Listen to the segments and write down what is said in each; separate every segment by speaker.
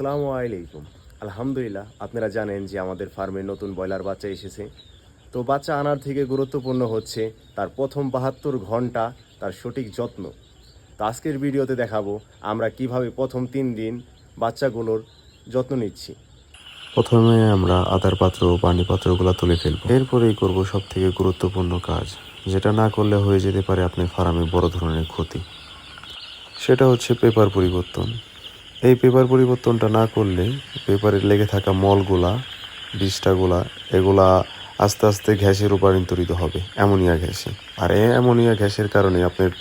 Speaker 1: আসসালামু আলাইকুম। আলহামদুলিল্লাহ, আপনারা জানেন যে আমাদের ফার্মে নতুন ব্রয়লার বাচ্চা এসেছে। তো বাচ্চা আনার থেকে গুরুত্বপূর্ণ হচ্ছে তার প্রথম ৭২ ঘন্টা তার সঠিক যত্ন। তো আজকের ভিডিওতে দেখাবো আমরা কিভাবে প্রথম ৩ দিন বাচ্চাগুলোর যত্ন নিচ্ছি।
Speaker 2: প্রথমে আমরা আদার পাত্র ও পানি পাত্রগুলো তুলে ফেলব। এরপরেই করব সব থেকে গুরুত্বপূর্ণ কাজ, যেটা না করলে হয়ে যেতে পারে আপনার ফার্মে বড় ধরনের ক্ষতি। সেটা হচ্ছে পেপার পরিবর্তন। এই পেপার পরিবর্তনটা না করলে পেপারে লেগে থাকা মলগুলা, বিষ্ঠাগুলা, এগুলা আস্তে আস্তে গ্যাসে রূপান্তরিত হবে অ্যামোনিয়া গ্যাসে। আর এই অ্যামোনিয়া গ্যাসের কারণে আপনার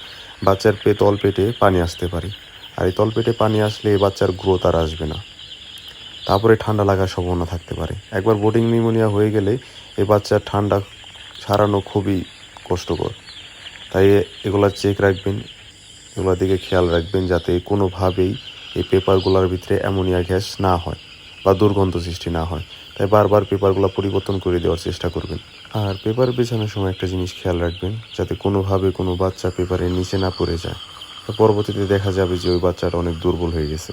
Speaker 2: বাচ্চার তলপেটে পানি আসতে পারে। আর এই তলপেটে পানি আসলে এই বাচ্চার গ্রোথ আর আসবে না। তারপরে ঠান্ডা লাগার সম্ভাবনা থাকতে পারে। একবার বোর্ডিং নিউমোনিয়া হয়ে গেলে এই বাচ্চার ঠান্ডা সারানো খুবই কষ্টকর। তাই এগুলা চেক রাখবেন, এগুলোর দিকে খেয়াল রাখবেন যাতে কোনোভাবেই এই পেপারগুলোর ভিতরে অ্যামোনিয়া গ্যাস না হয় বা দুর্গন্ধ সৃষ্টি না হয়। তাই বারবার পেপারগুলো পরিবর্তন করে দেওয়ার চেষ্টা করবেন। আর পেপার বেছানোর সময় একটা জিনিস খেয়াল রাখবেন, যাতে কোনোভাবে কোনো বাচ্চা পেপারের নিচে না পড়ে যায়। পরবর্তীতে দেখা যাবে যে ওই বাচ্চাটা অনেক দুর্বল হয়ে গেছে।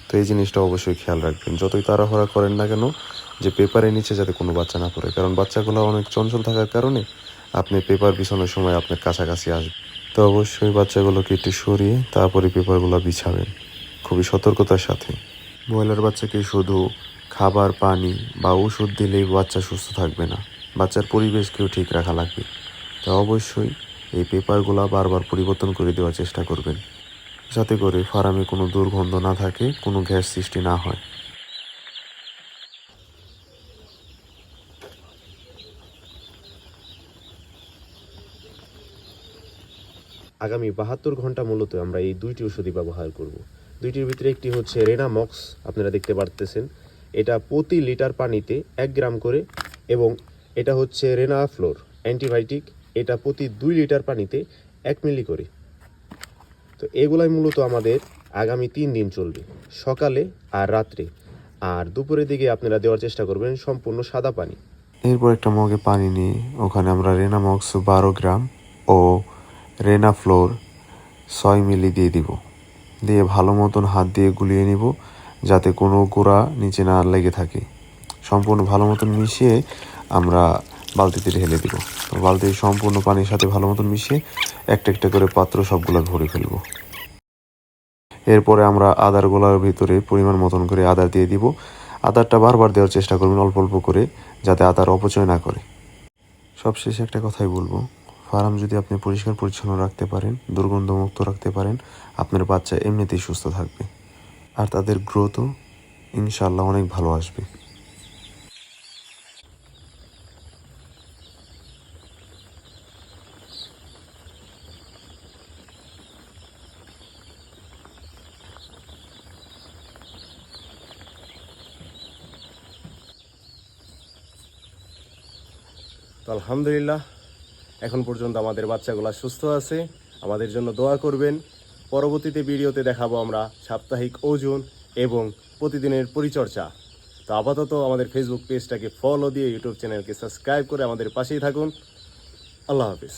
Speaker 2: তো এই জিনিসটা অবশ্যই খেয়াল রাখবেন, যতই তাড়াহুড়া করেন না কেন, যে পেপারের নিচে যাতে কোনো বাচ্চা না পড়ে। কারণ বাচ্চাগুলো অনেক চঞ্চল থাকার কারণে আপনি পেপার বিছানোর সময় আপনার কাছাকাছি আসবে। তো অবশ্যই বাচ্চাগুলোকে একটু সরিয়ে তারপরে পেপারগুলো বিছাবেন খুবই সতর্কতার সাথে। ব্রয়লার বাচ্চাকে শুধু খাবার, পানি বা ওষুধ দিলেই বাচ্চা সুস্থ থাকবে না, বাচ্চার পরিবেশকেও ঠিক রাখা লাগবে। তো অবশ্যই এই পেপারগুলো বারবার পরিবর্তন করে দেওয়ার চেষ্টা করবেন, যাতে করে ফার্মে কোনো দুর্গন্ধ না থাকে, কোনো গ্যাস সৃষ্টি না হয়।
Speaker 1: আগামী ৭২ ঘন্টা মূলত আমরা এই দুইটি ওষুধই ব্যবহার করব। দুইটির ভিতরে একটি হচ্ছে রেনামক্স, আপনারা দেখতে পারতেছেন, এটা প্রতি লিটার পানিতে ১ গ্রাম করে, এবং এটা হচ্ছে রেনাফ্লোর অ্যান্টিবায়োটিক, এটা প্রতি ২ লিটার পানিতে ১ মিলি করে। তো এগুলাই মূলত আমাদের আগামী ৩ দিন চলবে, সকালে আর রাত্রে। আর দুপুরের দিকে আপনারা দেওয়ার চেষ্টা করবেন সম্পূর্ণ সাদা পানি।
Speaker 2: এরপর একটা মগে পানি নিয়ে ওখানে আমরা রেনামক্স ১২ গ্রাম ও রেনাফ্লোর ৬ মিলি দিয়ে দিব। দিয়ে ভালো মতন হাত দিয়ে গুলিয়ে নিব, যাতে কোনো গোড়া নিচে না লেগে থাকে। সম্পূর্ণ ভালো মতন মিশিয়ে আমরা বালতিতে ঢেলে দিব। বালতির সম্পূর্ণ পানির সাথে ভালো মতন মিশিয়ে একটা একটা করে পাত্র সবগুলো ভরে ফেলব। এরপরে আমরা আদার গোলার ভিতরে পরিমাণ মতন করে আদার দিয়ে দিব। আদারটা বারবার দেওয়ার চেষ্টা করবেন, অল্প অল্প করে, যাতে আদার অপচয় না করে। সবশেষে একটা কথাই বলবো, ফার্ম যদি আপনি পরিষ্কার পরিচ্ছন্ন রাখতে পারেন, দুর্গন্ধমুক্ত রাখতে পারেন, আপনার বাচ্চা এমনিতেই সুস্থ থাকবে আর তাদের গ্রোথও ইনশাআল্লাহ অনেক ভালো আসবে।
Speaker 1: তো আলহামদুলিল্লাহ, এখন পর্যন্ত আমাদের বাচ্চাগুলো সুস্থ আছে। আমাদের জন্য দোয়া করবেন। পরবর্তীতে ভিডিওতে দেখাবো আমরা সাপ্তাহিক ওজন এবং প্রতিদিনের পরিচর্যা। তো আপাতত আমাদের ফেসবুক পেজটাকে ফলো দিয়ে ইউটিউব চ্যানেলকে সাবস্ক্রাইব করে আমাদের পাশেই থাকুন। আল্লাহ হাফিজ।